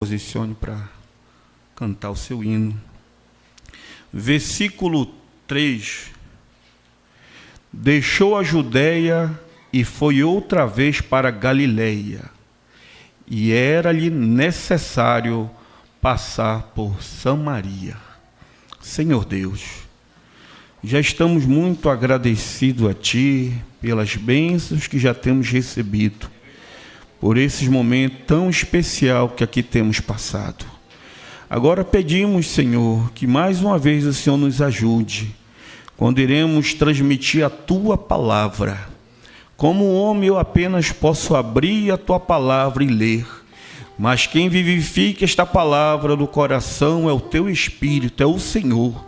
Posicione para cantar o seu hino. Versículo 3. Deixou a Judéia e foi outra vez para Galiléia, e era-lhe necessário passar por Samaria. Senhor Deus, já estamos muito agradecidos a Ti pelas bênçãos que já temos recebido, por esses momentos tão especial que aqui temos passado. Agora pedimos, Senhor, que mais uma vez o Senhor nos ajude, quando iremos transmitir a Tua palavra. Como homem eu apenas posso abrir a Tua palavra e ler, mas quem vivifica esta palavra no coração é o Teu Espírito, é o Senhor.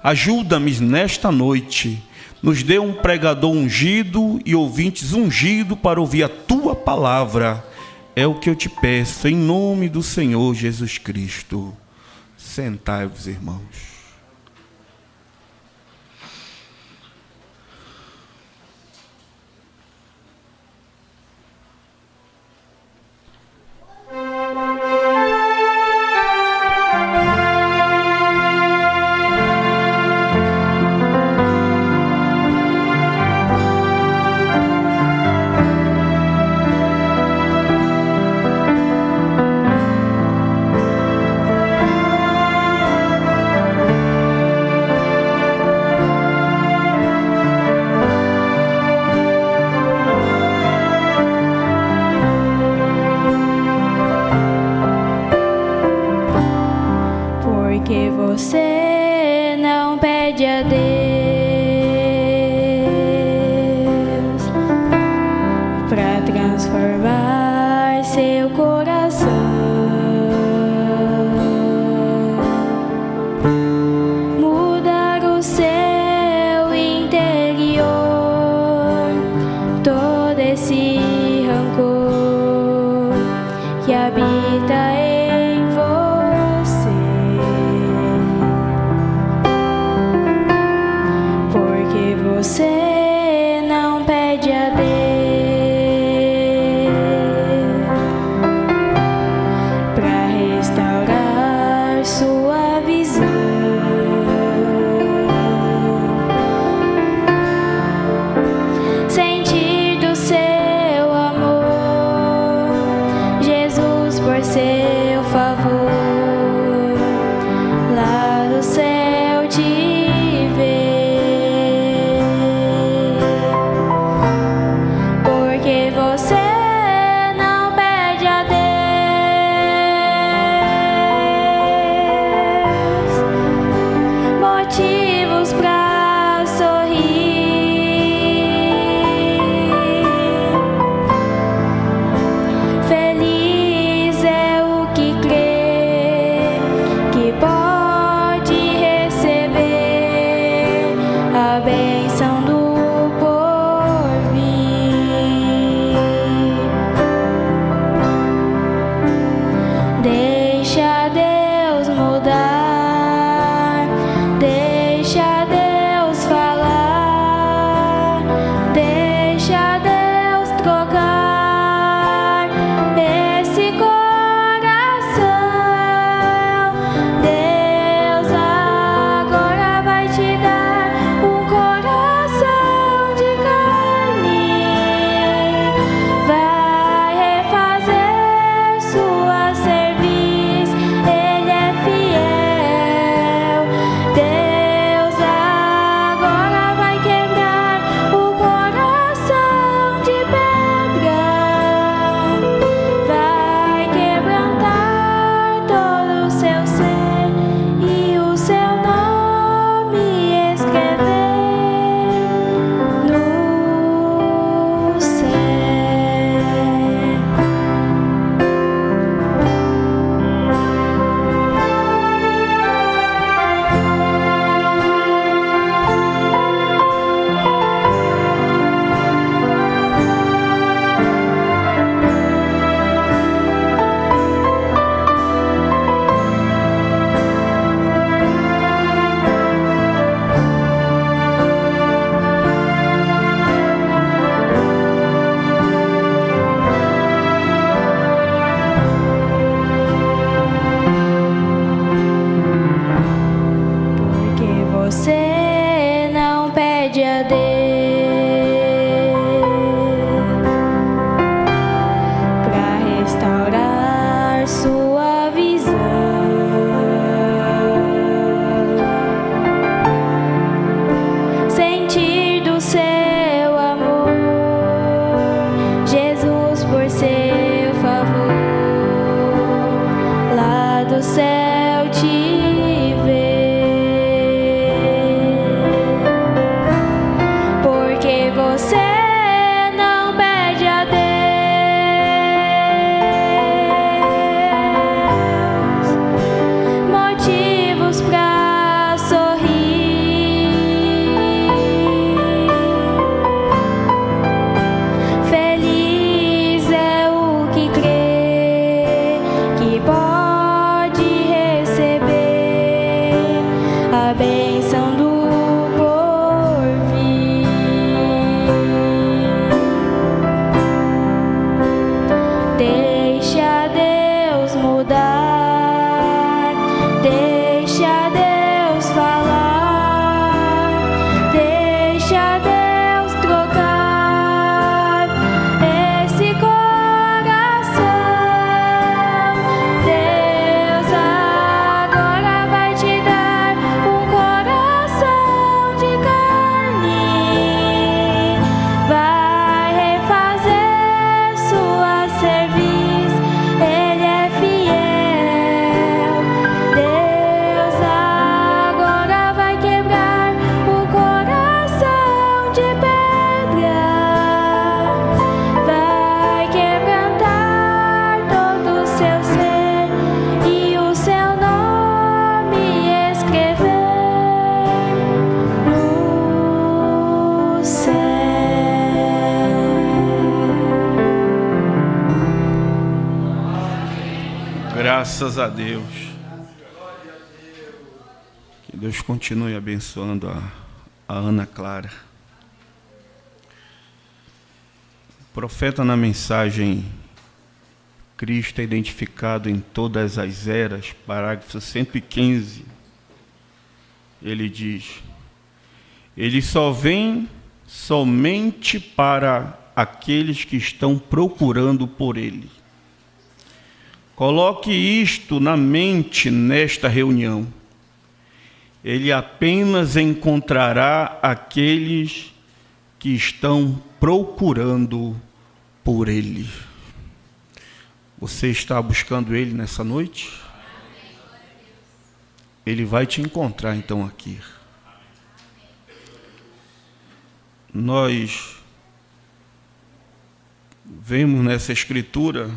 Ajuda-me nesta noite, nos dê um pregador ungido e ouvintes ungidos para ouvir a Tua palavra. É o que eu te peço, em nome do Senhor Jesus Cristo. Sentai-vos, irmãos. Porque você não pede a Deus para transformar seu coração, mudar o seu interior, todo esse rancor que habita em você. Porque você não pede a Deus para restaurar sua visão, sentir do seu amor, Jesus por seu céu te ver, porque você não pede a Deus motivos pra sorrir. Feliz é o que crê que pode receber a bênção do porvir. Deixa Deus mudar, deixa Deus falar, deixa Deus trocar esse coração. Deus agora vai te dar um coração de carne, vai refazer sua cerviz, Ele é fiel. Deus agora vai quebrar o coração de pedra, vai quebrantar todo o seu ser e o seu nome escrever no céu. Graças a Deus. Que Deus continue abençoando a Ana Clara. O profeta, na mensagem Cristo é identificado em todas as eras, parágrafo 115, ele diz: ele só vem somente para aqueles que estão procurando por ele. Coloque isto na mente nesta reunião. Ele apenas encontrará aqueles que estão procurando por ele. Você está buscando ele nessa noite? Ele vai te encontrar então aqui. Nós vemos nessa escritura,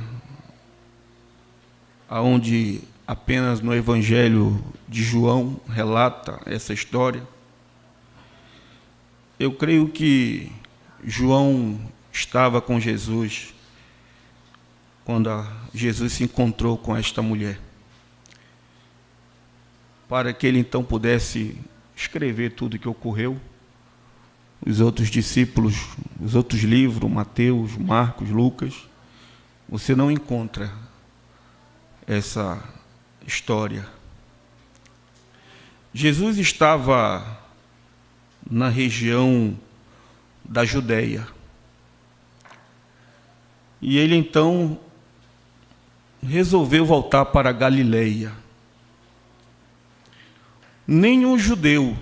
aonde apenas no Evangelho de João relata essa história. Eu creio que João estava com Jesus quando Jesus se encontrou com esta mulher, para que ele então pudesse escrever tudo o que ocorreu. Os outros discípulos, os outros livros, Mateus, Marcos, Lucas, você não encontra essa história. Jesus estava na região da Judéia. E ele então resolveu voltar para a Galileia. Nenhum judeu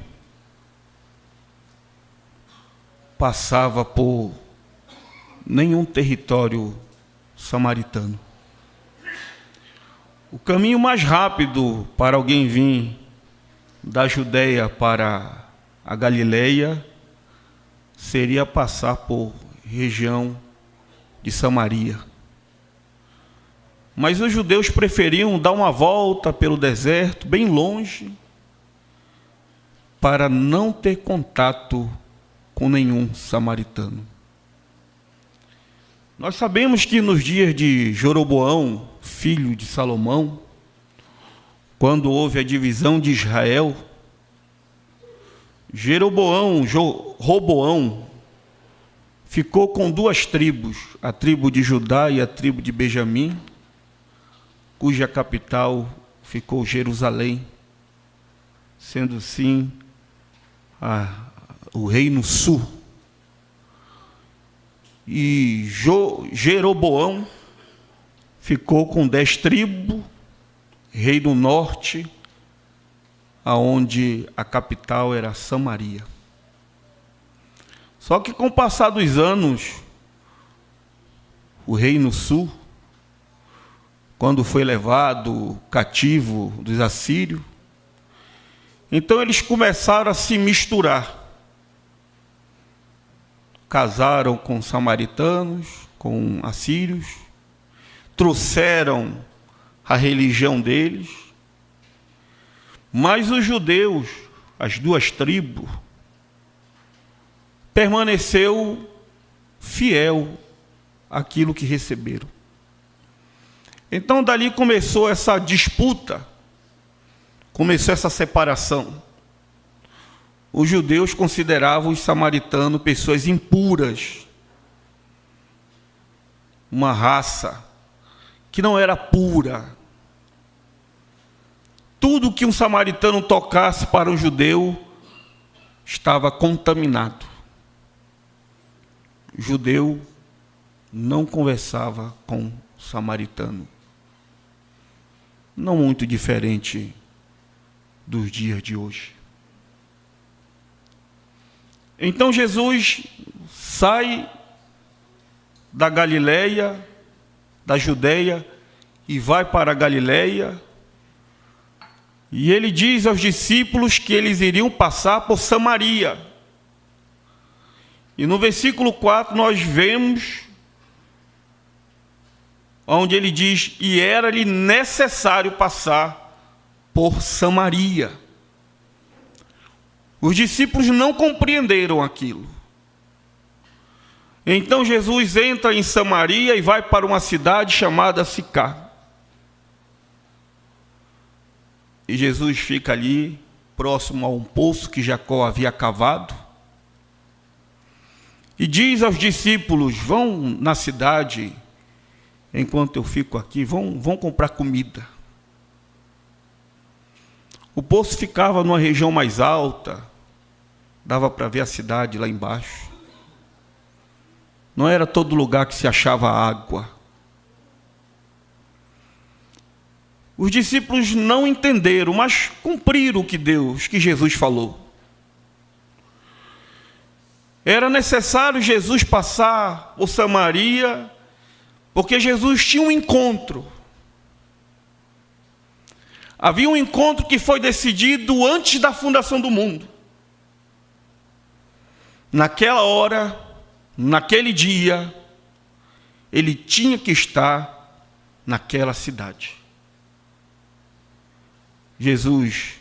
passava por nenhum território samaritano. O caminho mais rápido para alguém vir da Judéia para a Galileia seria passar por região de Samaria. Mas os judeus preferiam dar uma volta pelo deserto, bem longe, para não ter contato com nenhum samaritano. Nós sabemos que nos dias de Jeroboão, filho de Salomão, quando houve a divisão de Israel, Roboão ficou com duas tribos, a tribo de Judá e a tribo de Benjamim, cuja capital ficou Jerusalém, sendo assim o reino sul. E Jeroboão ficou com 10 tribos, rei do norte, aonde a capital era Samaria. Só que com o passar dos anos, o reino sul, quando foi levado cativo dos assírios. Então eles começaram a se misturar. Casaram com samaritanos, com assírios, trouxeram a religião deles, mas os judeus, as duas tribos, permaneceu fiel àquilo que receberam. Então dali começou essa disputa, começou essa separação. Os judeus consideravam os samaritanos pessoas impuras, uma raça que não era pura. Tudo que um samaritano tocasse para um judeu estava contaminado. O judeu não conversava com o samaritano. Não muito diferente dos dias de hoje. Então Jesus sai da Galileia, da Judeia, e vai para a Galileia, e ele diz aos discípulos que eles iriam passar por Samaria. E no versículo 4 nós vemos onde ele diz: e era-lhe necessário passar por Samaria. Os discípulos não compreenderam aquilo. Então Jesus entra em Samaria e vai para uma cidade chamada Sicar. E Jesus fica ali, próximo a um poço que Jacó havia cavado. E diz aos discípulos: vão na cidade, enquanto eu fico aqui, vão comprar comida. O poço ficava numa região mais alta, dava para ver a cidade lá embaixo. Não era todo lugar que se achava água. Os discípulos não entenderam, mas cumpriram o que Jesus falou. Era necessário Jesus passar por Samaria, porque Jesus tinha um encontro. Havia um encontro que foi decidido antes da fundação do mundo. Naquela hora, naquele dia, ele tinha que estar naquela cidade. Jesus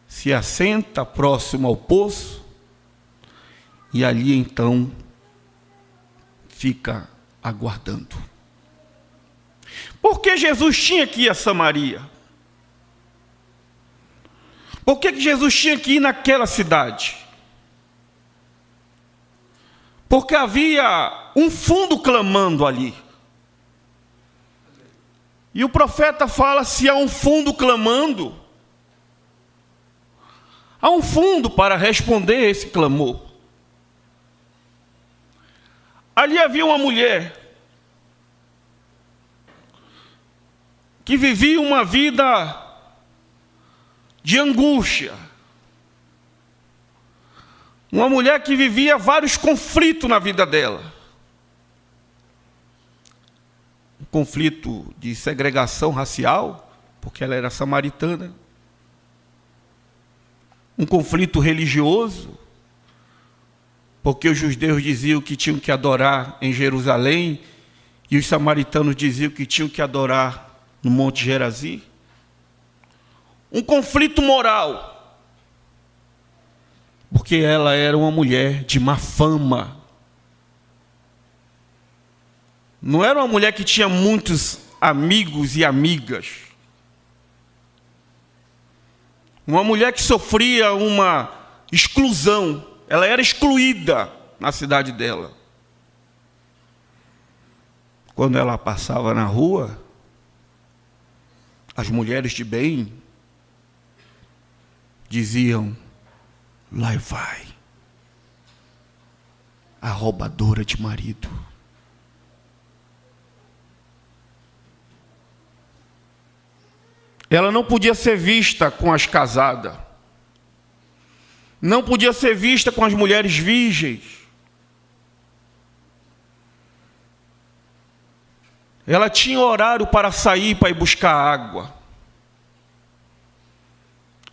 se assenta próximo ao poço e ali então fica aguardando. Por que Jesus tinha que ir a Samaria? Por que Jesus tinha que ir naquela cidade? Porque havia um fundo clamando ali. E o profeta fala: se há um fundo clamando, há um fundo para responder esse clamor. Ali havia uma mulher que vivia uma vida de angústia. Uma mulher que vivia vários conflitos na vida dela. Um conflito de segregação racial, porque ela era samaritana. Um conflito religioso, porque os judeus diziam que tinham que adorar em Jerusalém e os samaritanos diziam que tinham que adorar no Monte Gerazim. Um conflito moral, porque ela era uma mulher de má fama. Não era uma mulher que tinha muitos amigos e amigas. Uma mulher que sofria uma exclusão. Ela era excluída na cidade dela. Quando ela passava na rua, as mulheres de bem diziam: lá vai a roubadora de marido. Ela não podia ser vista com as casadas. Não podia ser vista com as mulheres virgens. Ela tinha horário para sair, para ir buscar água.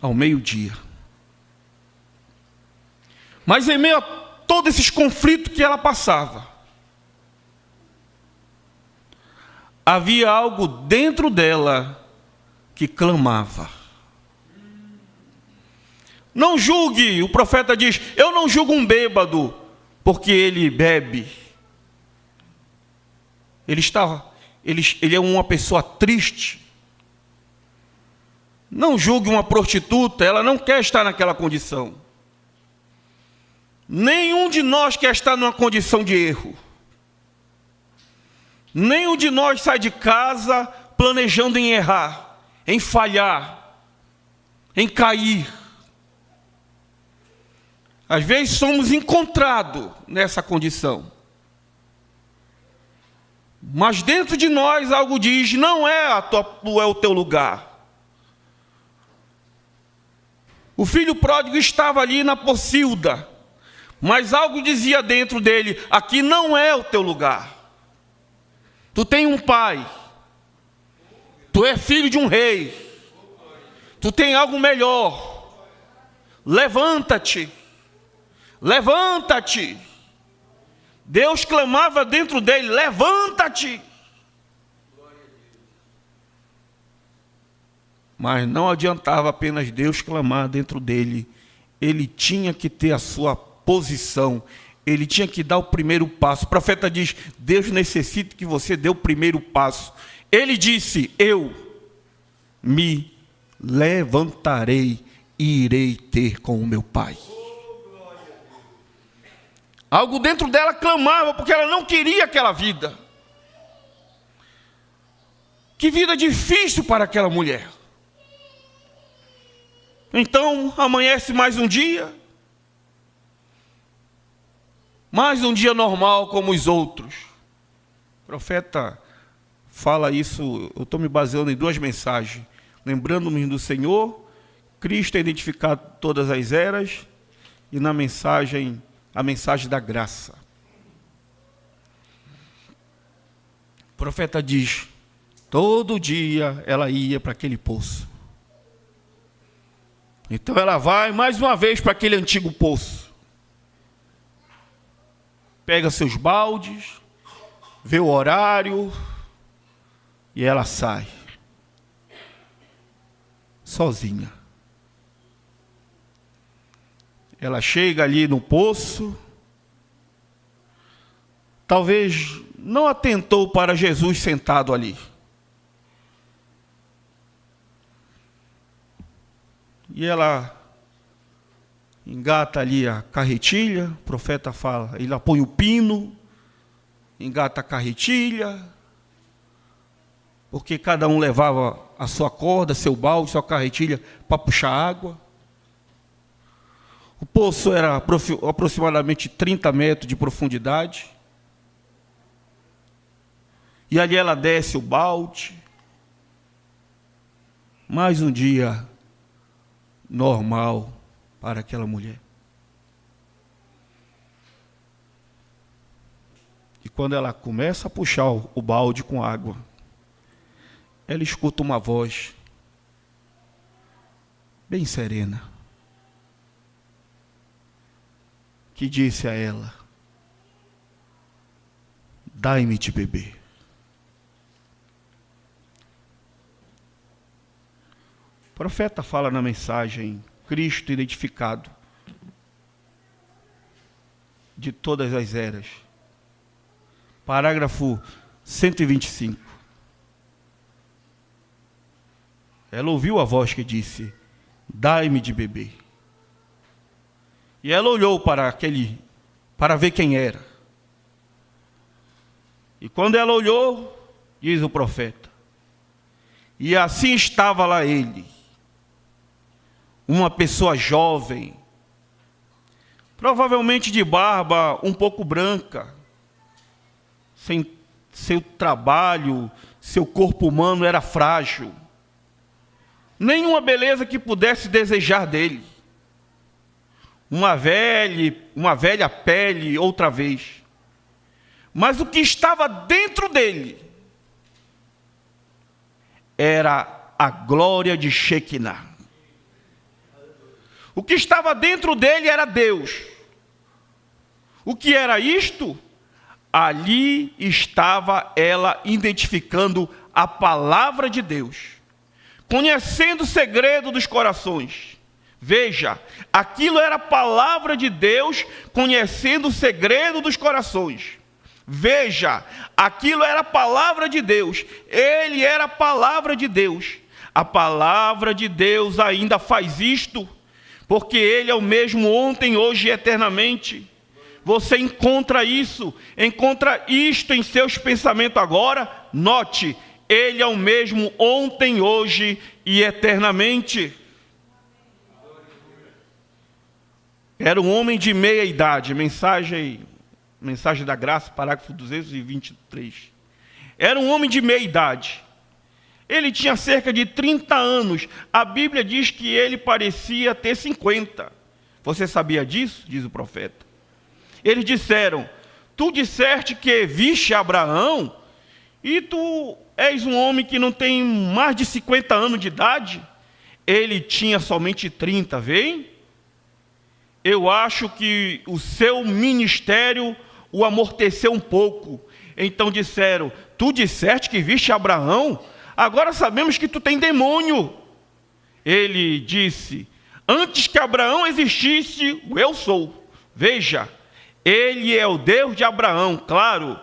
Ao meio-dia. Mas em meio a todos esses conflitos que ela passava, havia algo dentro dela que clamava. Não julgue, o profeta diz, eu não julgo um bêbado, porque ele bebe. Ele é uma pessoa triste. Não julgue uma prostituta, ela não quer estar naquela condição. Nenhum de nós quer estar numa condição de erro. Nenhum de nós sai de casa planejando em errar, em falhar, em cair. Às vezes somos encontrados nessa condição. Mas dentro de nós algo diz, não é o teu lugar. O filho pródigo estava ali na pocilda, mas algo dizia dentro dele, aqui não é o teu lugar. Tu tem um pai, tu é filho de um rei, tu tem algo melhor. Levanta-te, levanta-te. Deus clamava dentro dele, levanta-te. Mas não adiantava apenas Deus clamar dentro dele. Ele tinha que ter a sua posição. Ele tinha que dar o primeiro passo. O profeta diz, Deus necessita que você dê o primeiro passo. Ele disse, eu me levantarei e irei ter com o meu pai. Algo dentro dela clamava, porque ela não queria aquela vida. Que vida difícil para aquela mulher. Então, amanhece mais um dia normal como os outros. O profeta fala isso, eu estou me baseando em duas mensagens. Lembrando-me do Senhor, Cristo é identificado em todas as eras, e na mensagem, a mensagem da graça. O profeta diz, todo dia ela ia para aquele poço. Então ela vai mais uma vez para aquele antigo poço. Pega seus baldes, vê o horário e ela sai. Sozinha. Ela chega ali no poço. Talvez não atentou para Jesus sentado ali. E ela engata ali a carretilha, o profeta fala, ele põe o pino, engata a carretilha, porque cada um levava a sua corda, seu balde, sua carretilha para puxar água. O poço era aproximadamente 30 metros de profundidade. E ali ela desce o balde. Mais um dia normal para aquela mulher. E quando ela começa a puxar o balde com água, ela escuta uma voz bem serena, que disse a ela, dai-me de beber. O profeta fala na mensagem, Cristo identificado de todas as eras. Parágrafo 125. Ela ouviu a voz que disse, dai-me de beber. E ela olhou para ver quem era. E quando ela olhou, diz o profeta, e assim estava lá ele, uma pessoa jovem, provavelmente de barba um pouco branca, sem seu trabalho, seu corpo humano era frágil, nenhuma beleza que pudesse desejar dele, uma velha pele outra vez, mas o que estava dentro dele era a glória de Shekinah. O que estava dentro dele era Deus. O que era isto? Ali estava ela identificando a palavra de Deus, conhecendo o segredo dos corações. Veja, aquilo era a palavra de Deus, conhecendo o segredo dos corações. Veja, aquilo era a palavra de Deus, ele era a palavra de Deus. A palavra de Deus ainda faz isto, porque ele é o mesmo ontem, hoje e eternamente. Você encontra isso, encontra isto em seus pensamentos agora. Note, ele é o mesmo ontem, hoje e eternamente. Era um homem de meia idade, mensagem da graça, parágrafo 223. Era um homem de meia idade. Ele tinha cerca de 30 anos. A Bíblia diz que ele parecia ter 50. Você sabia disso? Diz o profeta. Eles disseram: tu disseste que viste Abraão, e tu és um homem que não tem mais de 50 anos de idade. Ele tinha somente 30, vem? Eu acho que o seu ministério o amorteceu um pouco. Então disseram: tu disseste que viste Abraão, agora sabemos que tu tem demônio. Ele disse: antes que Abraão existisse, eu sou. Veja, ele é o Deus de Abraão, claro.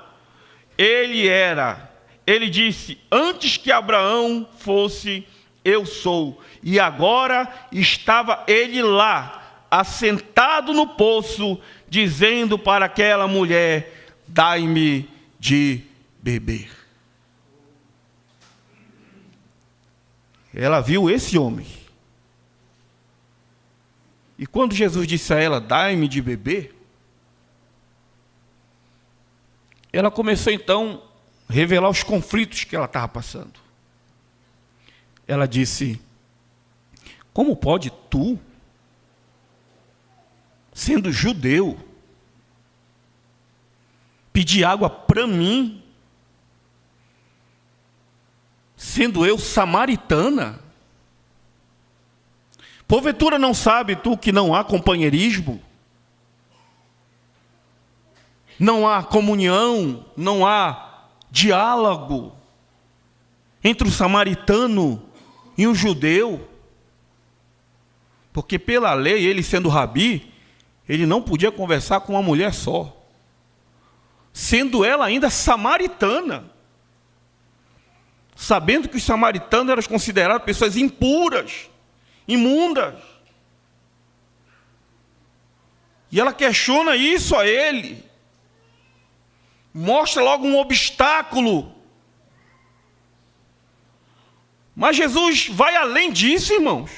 Ele disse: antes que Abraão fosse, eu sou. E agora estava ele lá, assentado no poço, dizendo para aquela mulher: dai-me de beber. Ela viu esse homem. E quando Jesus disse a ela: dai-me de beber, ela começou então a revelar os conflitos que ela estava passando. Ela disse: como pode tu, sendo judeu, pedir água para mim, sendo eu samaritana? Porventura não sabe tu que não há companheirismo? Não há comunhão, não há diálogo entre o samaritano e o judeu? Porque pela lei, ele sendo rabi, ele não podia conversar com uma mulher só, sendo ela ainda samaritana, sabendo que os samaritanos eram considerados pessoas impuras, imundas. E ela questiona isso a ele, mostra logo um obstáculo. Mas Jesus vai além disso, irmãos.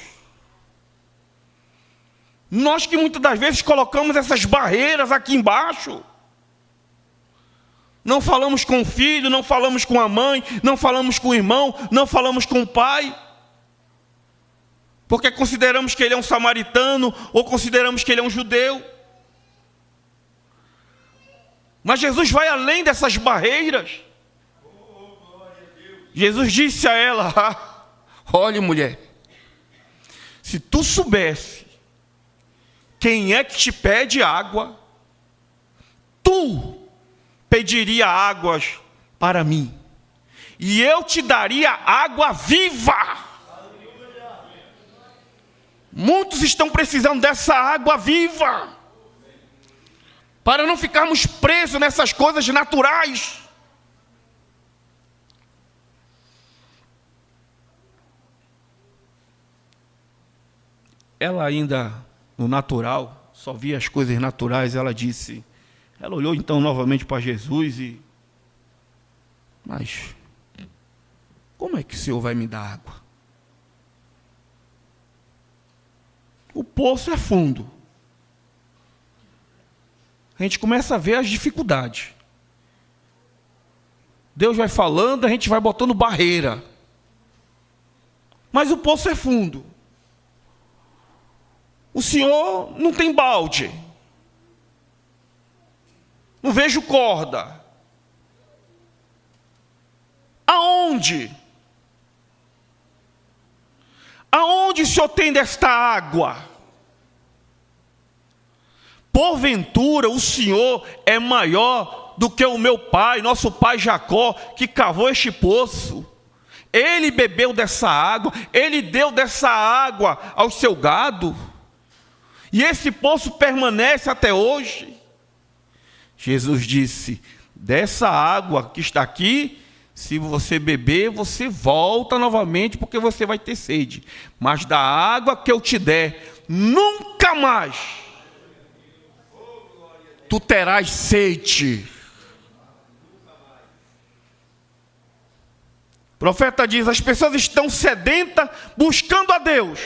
Nós que muitas das vezes colocamos essas barreiras aqui embaixo. Não falamos com o filho, não falamos com a mãe, não falamos com o irmão, não falamos com o pai. Porque consideramos que ele é um samaritano ou consideramos que ele é um judeu. Mas Jesus vai além dessas barreiras. Jesus disse a ela: olhe, mulher, se tu soubesse quem é que te pede água, tu pediria águas para mim, e eu te daria água viva. Muitos estão precisando dessa água viva, para não ficarmos presos nessas coisas naturais. Ela ainda, no natural, só via as coisas naturais. Ela olhou então novamente para Jesus e: mas como é que o Senhor vai me dar água? O poço é fundo. A gente começa a ver as dificuldades. Deus vai falando, a gente vai botando barreira. Mas o poço é fundo. O Senhor não tem balde. Não vejo corda. Aonde? onde o Senhor tem desta água? Porventura o Senhor é maior do que o meu pai, nosso pai Jacó, que cavou este poço. Ele bebeu dessa água, ele deu dessa água ao seu gado, e esse poço permanece até hoje. Jesus disse: dessa água que está aqui, se você beber, você volta novamente, porque você vai ter sede. Mas da água que eu te der, nunca mais tu terás sede. O profeta diz: as pessoas estão sedentas buscando a Deus,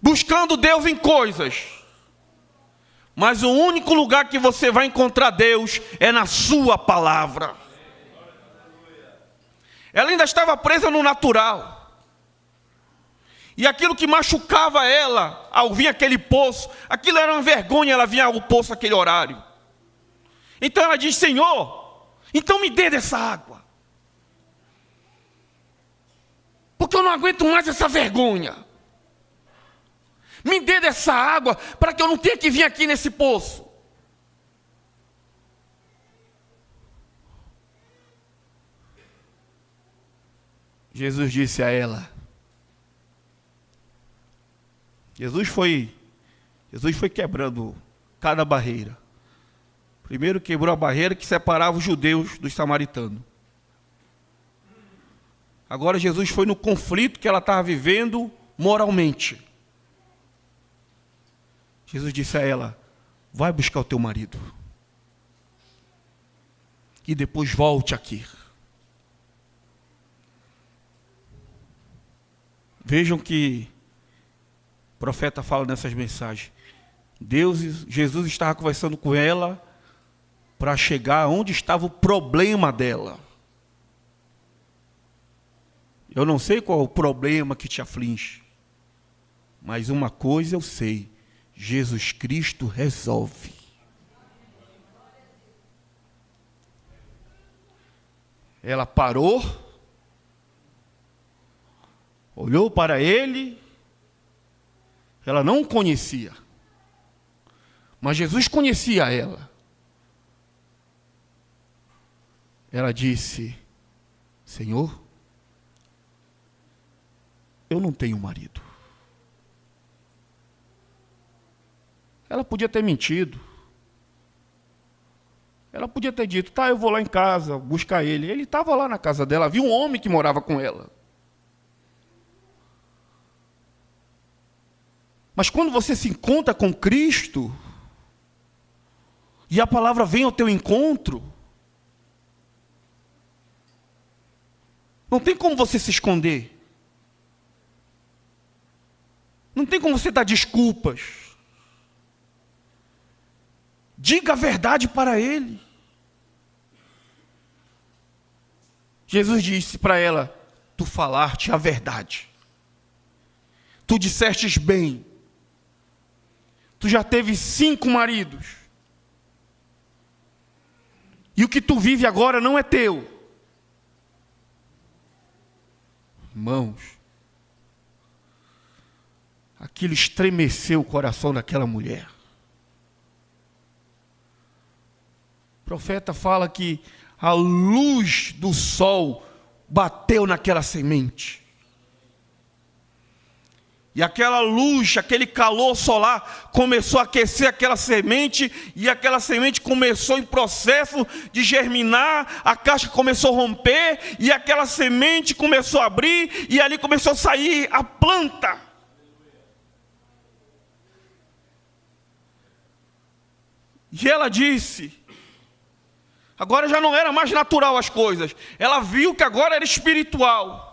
buscando Deus em coisas, mas o único lugar que você vai encontrar Deus é na sua palavra. Ela ainda estava presa no natural, e aquilo que machucava ela ao vir aquele poço, aquilo era uma vergonha, ela vinha ao poço aquele horário. Então ela diz: Senhor, então me dê dessa água, porque eu não aguento mais essa vergonha. Me dê dessa água, para que eu não tenha que vir aqui nesse poço. Jesus disse a ela, Jesus foi quebrando cada barreira. Primeiro quebrou a barreira que separava os judeus dos samaritanos. Agora Jesus foi no conflito que ela estava vivendo moralmente. Jesus disse a ela: vai buscar o teu marido, e depois volte aqui. Vejam que o profeta fala nessas mensagens. Jesus estava conversando com ela para chegar onde estava o problema dela. Eu não sei qual é o problema que te aflige, mas uma coisa eu sei: Jesus Cristo resolve. Ela parou, olhou para ele. Ela não o conhecia, mas Jesus conhecia ela. Ela disse: Senhor, eu não tenho marido. Ela podia ter mentido. Ela podia ter dito: tá, eu vou lá em casa buscar ele. Ele estava lá na casa dela, havia um homem que morava com ela. Mas quando você se encontra com Cristo, e a palavra vem ao teu encontro, não tem como você se esconder. Não tem como você dar desculpas. Diga a verdade para ele. Jesus disse para ela: tu falaste a verdade. Tu dissestes bem. Tu já teve 5 maridos. E o que tu vive agora não é teu. Irmãos, aquilo estremeceu o coração daquela mulher. O profeta fala que a luz do sol bateu naquela semente. E aquela luz, aquele calor solar começou a aquecer aquela semente, e aquela semente começou em processo de germinar, a casca começou a romper, e aquela semente começou a abrir, e ali começou a sair a planta. E ela disse, agora já não era mais natural as coisas, ela viu que agora era espiritual.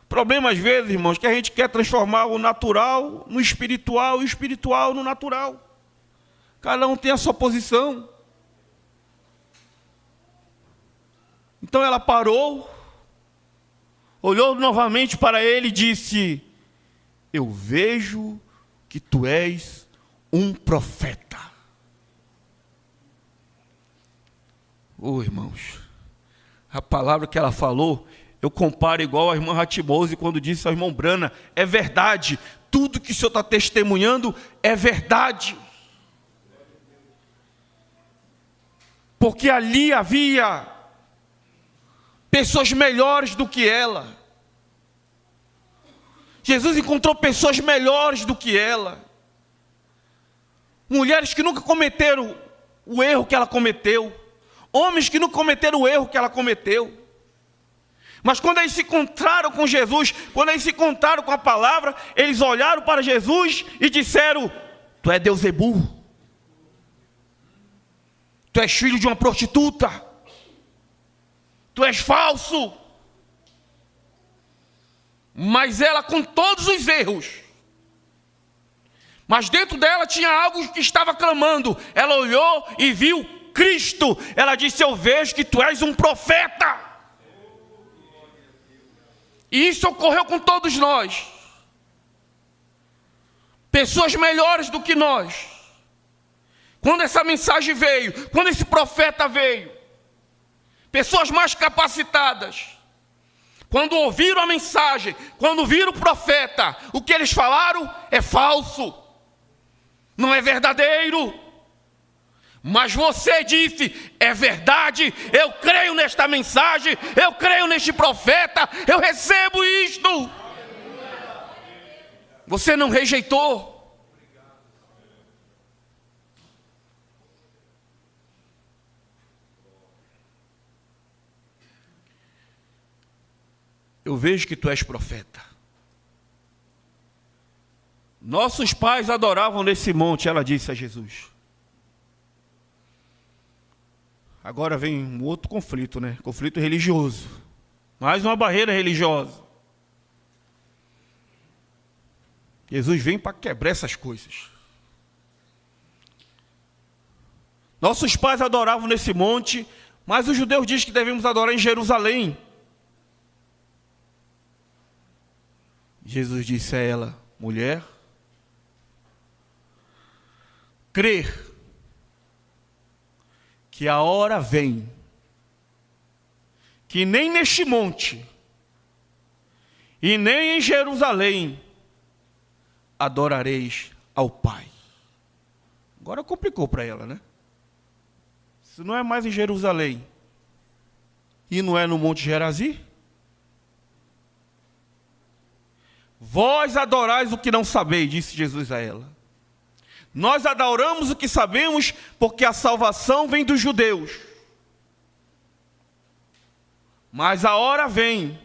Problema às vezes, irmãos, que a gente quer transformar o natural no espiritual e o espiritual no natural. Cada um tem a sua posição. Então ela parou, olhou novamente para ele e disse: eu vejo que tu és um profeta. Oh, irmãos, a palavra que ela falou Eu comparo igual a irmã Ratimose quando disse ao irmão Brana, é verdade, tudo que o senhor está testemunhando é verdade. Porque ali havia pessoas melhores do que ela. Jesus encontrou pessoas melhores do que ela. Mulheres que nunca cometeram o erro que ela cometeu. Homens que nunca cometeram o erro que ela cometeu. Mas quando eles se encontraram com Jesus, quando eles se encontraram com a palavra, eles olharam para Jesus e disseram: tu é Beuzebu. Tu és filho de uma prostituta. Tu és falso. Mas ela, com todos os erros, mas dentro dela tinha algo que estava clamando. Ela olhou e viu Cristo. Ela disse: eu vejo que tu és um profeta. E isso ocorreu com todos nós. Pessoas melhores do que nós. Quando essa mensagem veio, quando esse profeta veio, pessoas mais capacitadas, quando ouviram a mensagem, quando viram o profeta, o que eles falaram é falso, não é verdadeiro. Mas você disse: é verdade, eu creio nesta mensagem, eu creio neste profeta, eu recebo isto. Você não rejeitou. Eu vejo que tu és profeta. Nossos pais adoravam nesse monte, ela disse a Jesus. Agora vem um outro conflito, né? Conflito religioso. Mais uma barreira religiosa. Jesus vem para quebrar essas coisas. Nossos pais adoravam nesse monte, mas os judeus dizem que devemos adorar em Jerusalém. Jesus disse a ela: mulher, crer que a hora vem, que nem neste monte, e nem em Jerusalém, adorareis ao Pai. Agora complicou para ela, né? Se não é mais em Jerusalém, e não é no Monte Gerazim, vós adorais o que não sabeis, disse Jesus a ela. Nós adoramos o que sabemos, porque a salvação vem dos judeus. Mas a hora vem,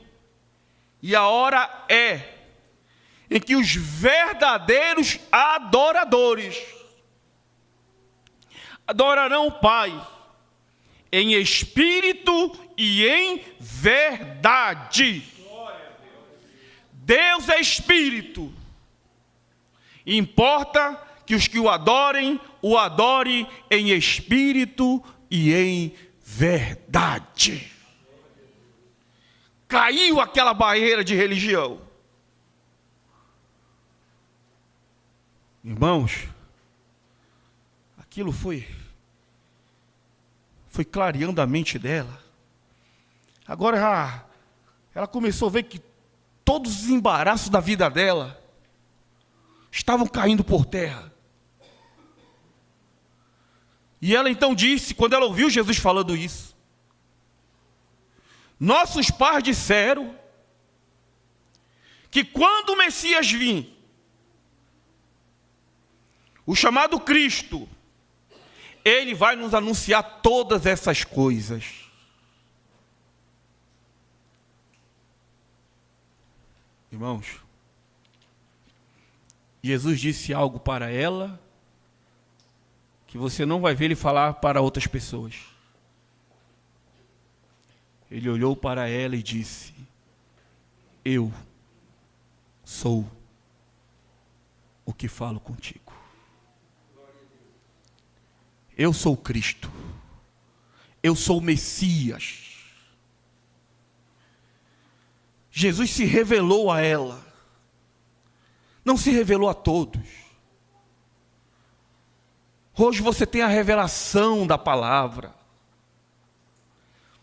e a hora é, em que os verdadeiros adoradores adorarão o Pai, em espírito e em verdade. Deus é espírito. Importa que os que o adorem em espírito e em verdade. Caiu aquela barreira de religião. Irmãos, aquilo foi clareando a mente dela. Agora ela começou a ver que todos os embaraços da vida dela estavam caindo por terra. E ela então disse, quando ela ouviu Jesus falando isso: nossos pais disseram que quando o Messias vir, o chamado Cristo, ele vai nos anunciar todas essas coisas. Irmãos, Jesus disse algo para ela que você não vai ver ele falar para outras pessoas. Ele olhou para ela e disse: eu sou o que falo contigo. Eu sou Cristo. Eu sou o Messias. Jesus se revelou a ela. Não se revelou a todos. Hoje você tem a revelação da palavra.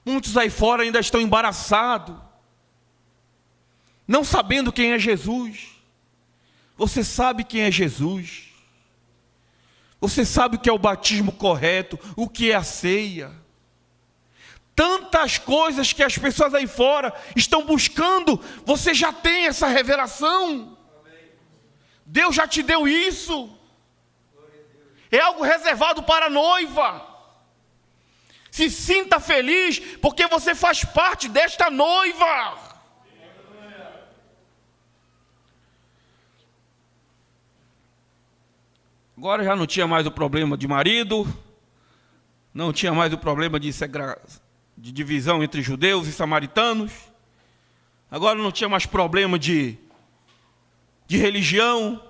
Muitos aí fora ainda estão embaraçados. não sabendo quem é Jesus. Você sabe quem é Jesus. Você sabe o que é o batismo correto, o que é a ceia. Tantas coisas que as pessoas aí fora estão buscando, você já tem essa revelação. Deus já te deu isso. É algo reservado para a noiva. Se sinta feliz, porque você faz parte desta noiva. Agora já não tinha mais o problema de marido, não tinha mais o problema de divisão entre judeus e samaritanos. Agora não tinha mais problema de religião.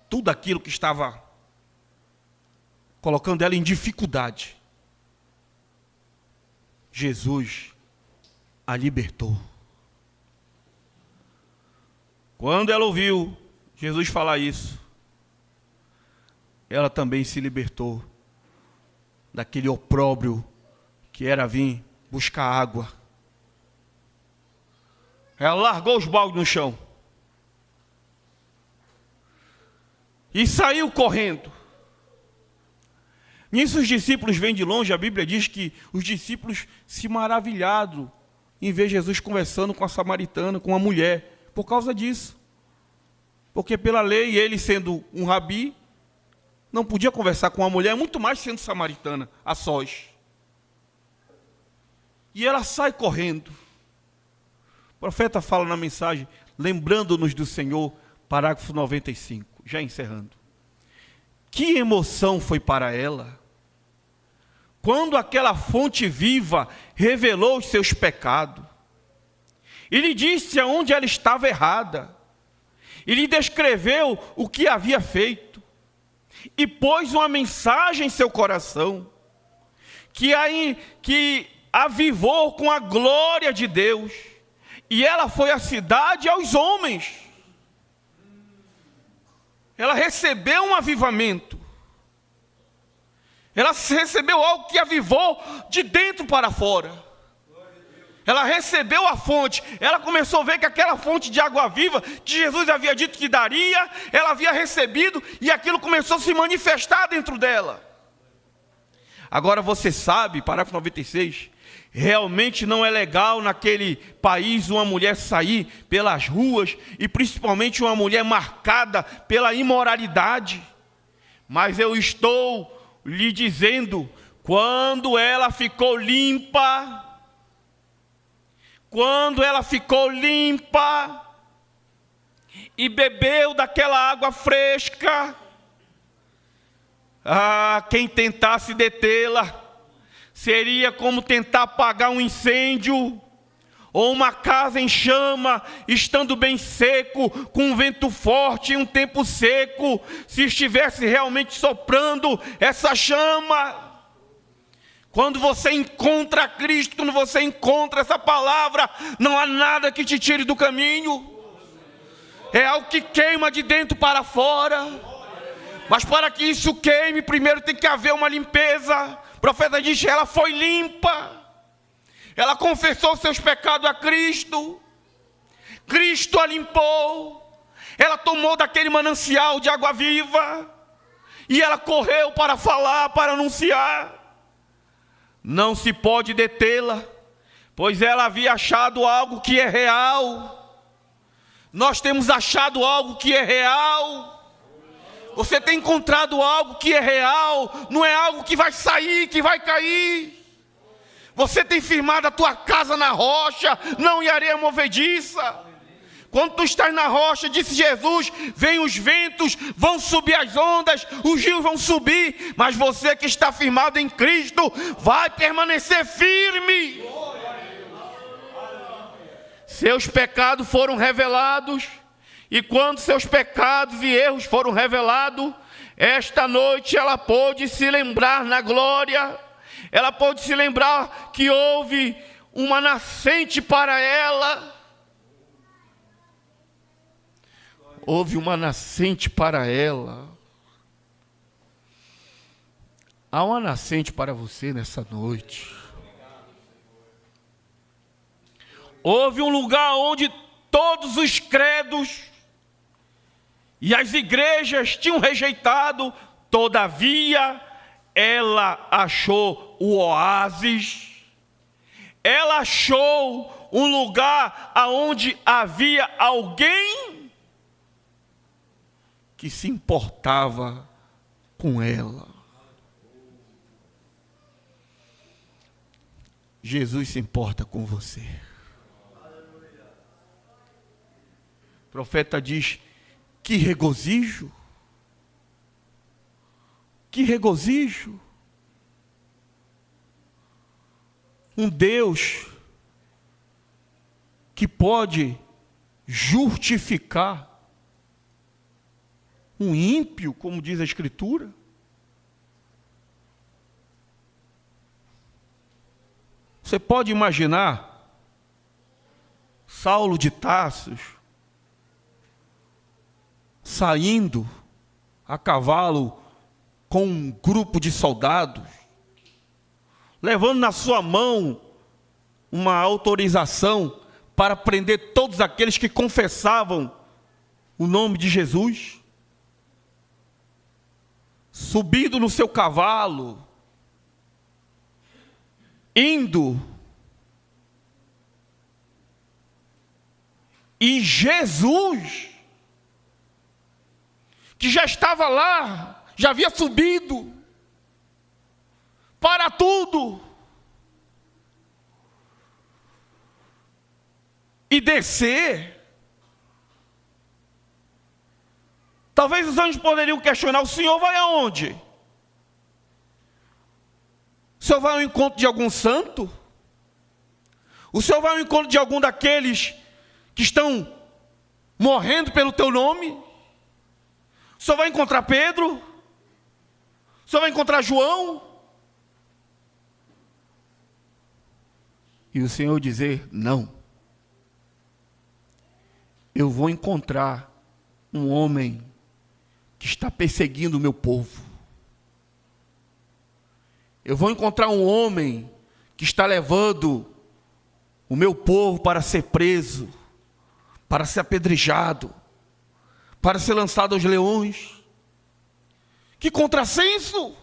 Tudo aquilo que estava colocando ela em dificuldade, Jesus a libertou. Quando ela ouviu Jesus falar isso, ela também se libertou daquele opróbrio que era vir buscar água. Ela largou os baldes no chão e saiu correndo. Nisso os discípulos vêm de longe. A Bíblia diz que os discípulos se maravilharam em ver Jesus conversando com a samaritana, com a mulher, por causa disso. Porque pela lei, ele sendo um rabi, não podia conversar com uma mulher, muito mais sendo samaritana, a sós. E ela sai correndo. O profeta fala na mensagem, lembrando-nos do Senhor, parágrafo 95, já encerrando. Que emoção foi para ela, quando aquela fonte viva revelou os seus pecados, e lhe disse aonde ela estava errada, e lhe descreveu o que havia feito, e pôs uma mensagem em seu coração, que avivou com a glória de Deus, e ela foi à cidade e aos homens. Ela recebeu um avivamento, ela recebeu algo que avivou de dentro para fora. Ela recebeu a fonte, ela começou a ver que aquela fonte de água viva, que Jesus havia dito que daria, ela havia recebido, e aquilo começou a se manifestar dentro dela. Agora você sabe, parágrafo 96, realmente não é legal naquele país uma mulher sair pelas ruas, e principalmente uma mulher marcada pela imoralidade. Mas eu estou lhe dizendo, quando ela ficou limpa e bebeu daquela água fresca, quem tentasse detê-la seria como tentar apagar um incêndio ou uma casa em chama, estando bem seco, com um vento forte e um tempo seco, se estivesse realmente soprando essa chama. Quando você encontra Cristo, quando você encontra essa palavra, não há nada que te tire do caminho. É algo que queima de dentro para fora. Mas para que isso queime, primeiro tem que haver uma limpeza. O profeta diz que ela foi limpa. Ela confessou seus pecados a Cristo. Cristo a limpou. Ela tomou daquele manancial de água viva. E ela correu para falar, para anunciar. Não se pode detê-la, pois ela havia achado algo que é real. Nós temos achado algo que é real. Você tem encontrado algo que é real, não é algo que vai sair, que vai cair. Você tem firmado a tua casa na rocha, não em areia movediça. Quando tu estás na rocha, disse Jesus, vem os ventos, vão subir as ondas, os rios vão subir, mas você que está firmado em Cristo, vai permanecer firme. Seus pecados foram revelados, e quando seus pecados e erros foram revelados, esta noite ela pôde se lembrar na glória, ela pôde se lembrar que houve uma nascente para ela. Houve uma nascente para ela. Há uma nascente para você nessa noite. Houve um lugar onde todos os credos e as igrejas tinham rejeitado, todavia ela achou o oásis, ela achou um lugar onde havia alguém que se importava com ela. Jesus se importa com você. O profeta diz: que regozijo, que regozijo. Um Deus que pode justificar um ímpio, como diz a Escritura. Você pode imaginar Saulo de Tarso saindo a cavalo com um grupo de soldados, levando na sua mão uma autorização para prender todos aqueles que confessavam o nome de Jesus, subindo no seu cavalo, indo, e Jesus, que já estava lá, já havia subido, para tudo, e descer. Talvez os anjos poderiam questionar: o Senhor vai aonde? O Senhor vai ao encontro de algum santo? O Senhor vai ao encontro de algum daqueles que estão morrendo pelo teu nome? O Senhor vai encontrar Pedro? O Senhor vai encontrar João? E o Senhor dizer: não. Eu vou encontrar um homem que está perseguindo o meu povo. Eu vou encontrar um homem que está levando o meu povo para ser preso, para ser apedrejado, para ser lançado aos leões. Que contrassenso!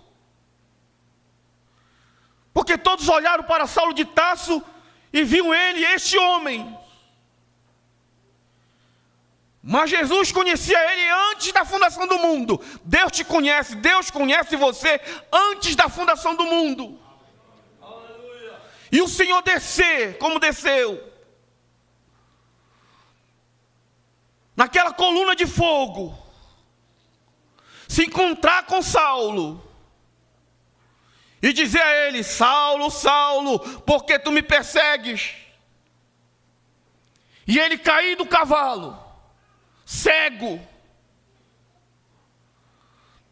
Porque todos olharam para Saulo de Tarso e viam ele, este homem. Mas Jesus conhecia ele antes da fundação do mundo. Deus te conhece, Deus conhece você antes da fundação do mundo. Aleluia. E o Senhor descer, como desceu, naquela coluna de fogo, se encontrar com Saulo e dizer a ele: Saulo, Saulo, por que tu me persegues? E ele cair do cavalo, cego.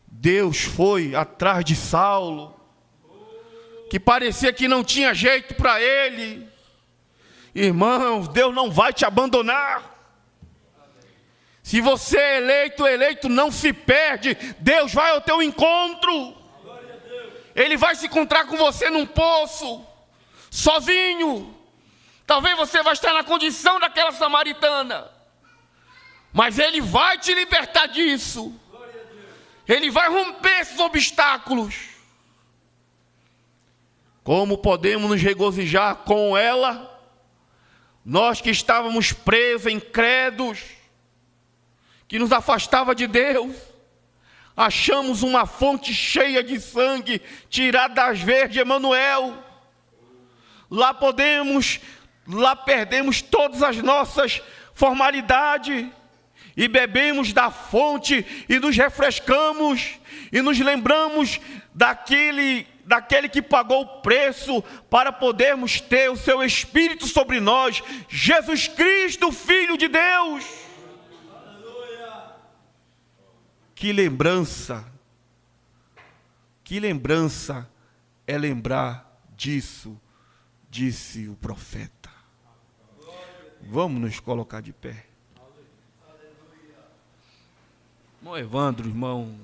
Deus foi atrás de Saulo, que parecia que não tinha jeito para ele. Irmãos, Deus não vai te abandonar. Se você é eleito, eleito não se perde. Deus vai ao teu encontro. Ele vai se encontrar com você num poço, sozinho. Talvez você vai estar na condição daquela samaritana, mas Ele vai te libertar disso. Ele vai romper esses obstáculos. Como podemos nos regozijar com ela? Nós que estávamos presos em credos, que nos afastava de Deus, achamos uma fonte cheia de sangue, tirada das veias de Emanuel. Lá perdemos todas as nossas formalidades, e bebemos da fonte, e nos refrescamos, e nos lembramos daquele que pagou o preço para podermos ter o seu Espírito sobre nós, Jesus Cristo, Filho de Deus. Aleluia. Que lembrança é lembrar disso, disse o profeta. Vamos nos colocar de pé. Irmão Evandro, irmão,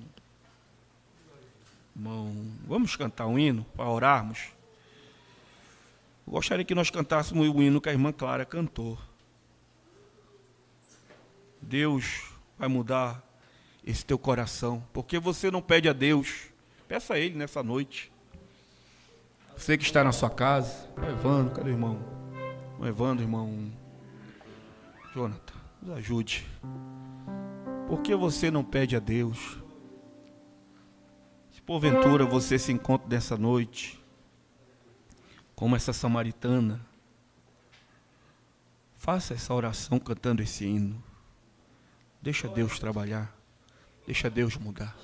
vamos cantar um hino para orarmos. Eu gostaria que nós cantássemos o hino que a irmã Clara cantou. Deus vai mudar esse teu coração, porque você não pede a Deus. Peça a Ele nessa noite. Você que está na sua casa, o Evandro, cadê o irmão? O Evandro, irmão Jonathan, nos ajude. Por que você não pede a Deus? Se porventura você se encontra nessa noite, como essa samaritana, faça essa oração cantando esse hino. Deixa Deus trabalhar, deixa Deus mudar.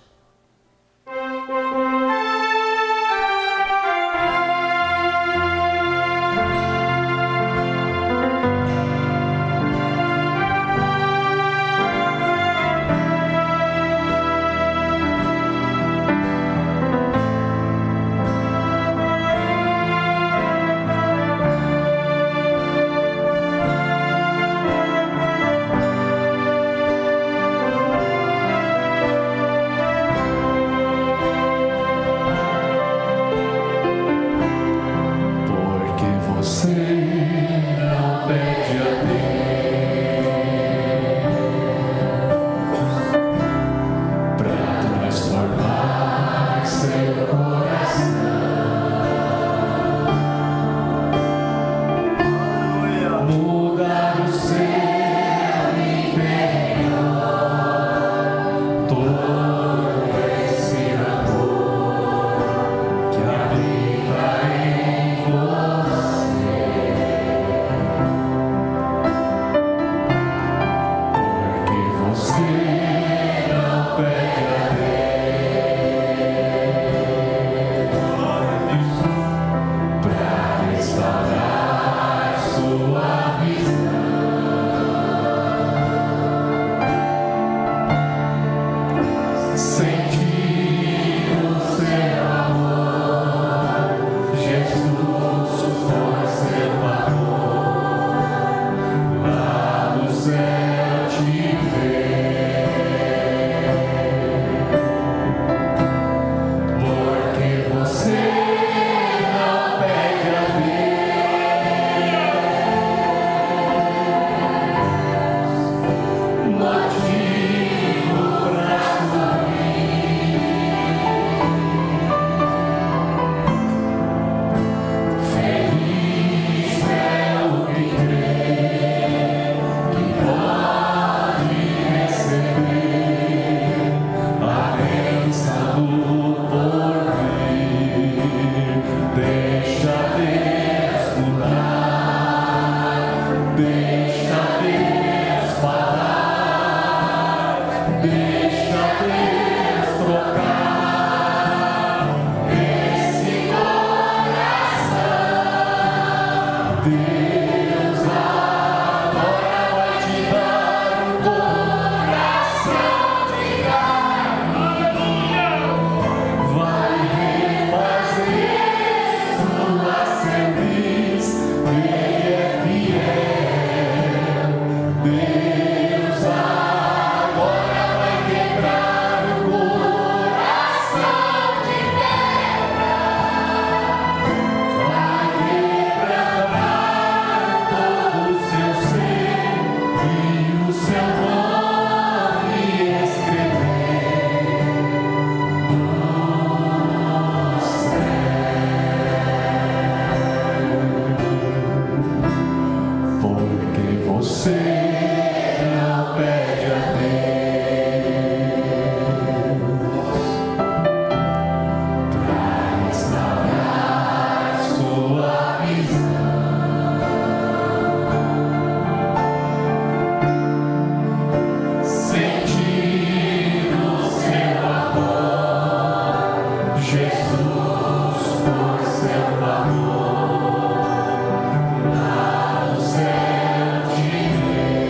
Amor, lá do céu te ver.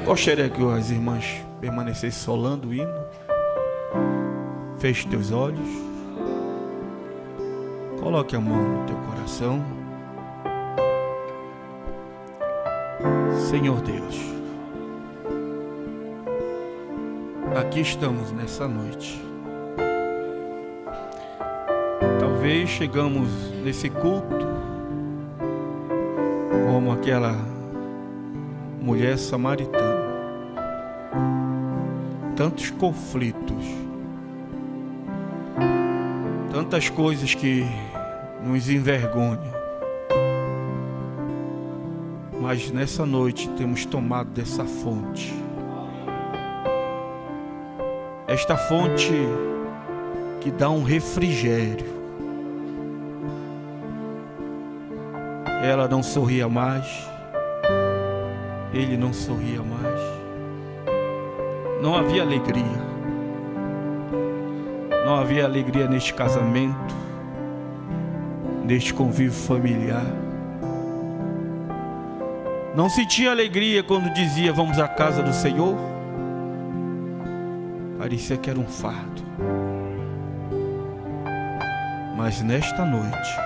Gostaria que as irmãs permanecessem solando o hino. Feche teus olhos. Coloque a mão no teu coração. Senhor Deus, aqui estamos nessa noite. Talvez chegamos nesse culto como aquela mulher samaritana. Tantos conflitos, tantas coisas que nos envergonham, mas nessa noite temos tomado dessa fonte, esta fonte que dá um refrigério. Ela não sorria mais, ele não sorria mais. Não havia alegria. Não havia alegria neste casamento, neste convívio familiar. Não sentia alegria quando dizia vamos à casa do Senhor. Parecia que era um fardo. Mas nesta noite,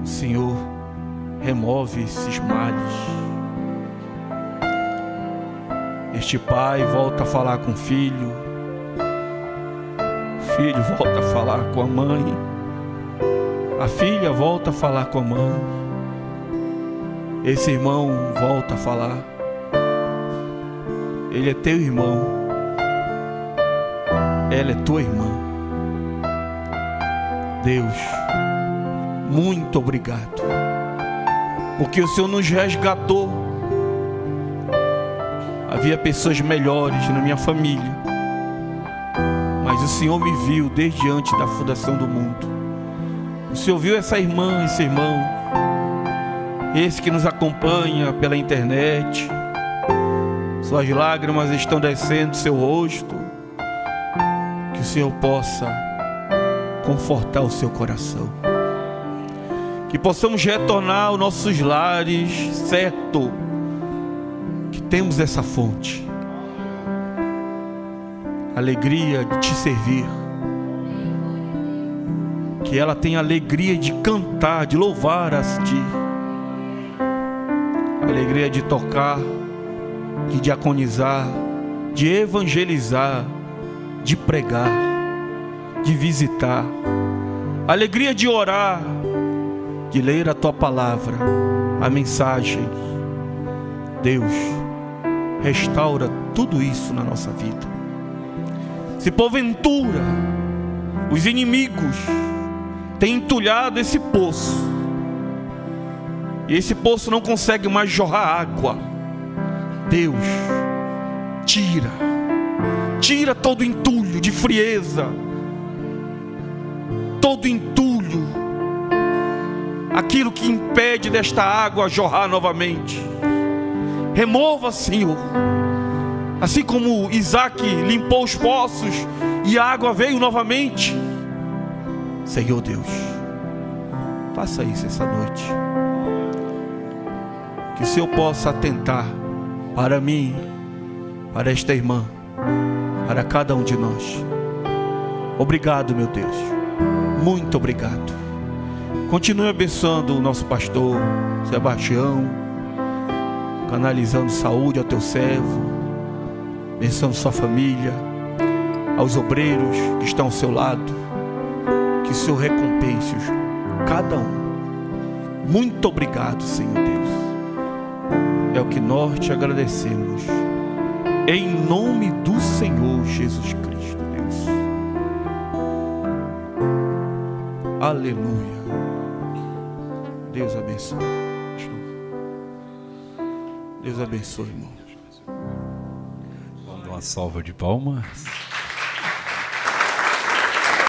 o Senhor remove esses males. Este pai volta a falar com o filho volta a falar com a mãe, a filha volta a falar com a mãe, esse irmão volta a falar. Ele é teu irmão, ela é tua irmã. Deus, muito obrigado, porque o Senhor nos resgatou. Havia pessoas melhores na minha família, mas o Senhor me viu desde antes da fundação do mundo. O Senhor viu essa irmã, esse irmão, esse que nos acompanha pela internet. Suas lágrimas estão descendo do seu rosto. Que o Senhor possa confortar o seu coração. Que possamos retornar aos nossos lares, certo? Que temos essa fonte. Alegria de te servir. Que ela tenha alegria de cantar, de louvar a ti. Alegria de tocar, de diaconizar, de evangelizar, de pregar, de visitar. Alegria de orar, de ler a tua palavra, a mensagem. Deus, restaura tudo isso na nossa vida. Se porventura os inimigos têm entulhado esse poço, e esse poço não consegue mais jorrar água, Deus, tira todo entulho de frieza, todo entulho, aquilo que impede desta água jorrar novamente. Remova, Senhor, assim como Isaac limpou os poços e a água veio novamente. Senhor Deus, faça isso essa noite. Que o Senhor possa atentar para mim, para esta irmã, para cada um de nós. Obrigado, meu Deus, muito obrigado. Continue abençoando o nosso pastor Sebastião, canalizando saúde ao teu servo, abençoando sua família, aos obreiros que estão ao seu lado. Que o Senhor recompense-os, cada um. Muito obrigado, Senhor Deus. É o que nós te agradecemos, em nome do Senhor Jesus Cristo, Deus. Aleluia. Deus abençoe. Deus abençoe, irmão. Vamos dar uma salva de palmas.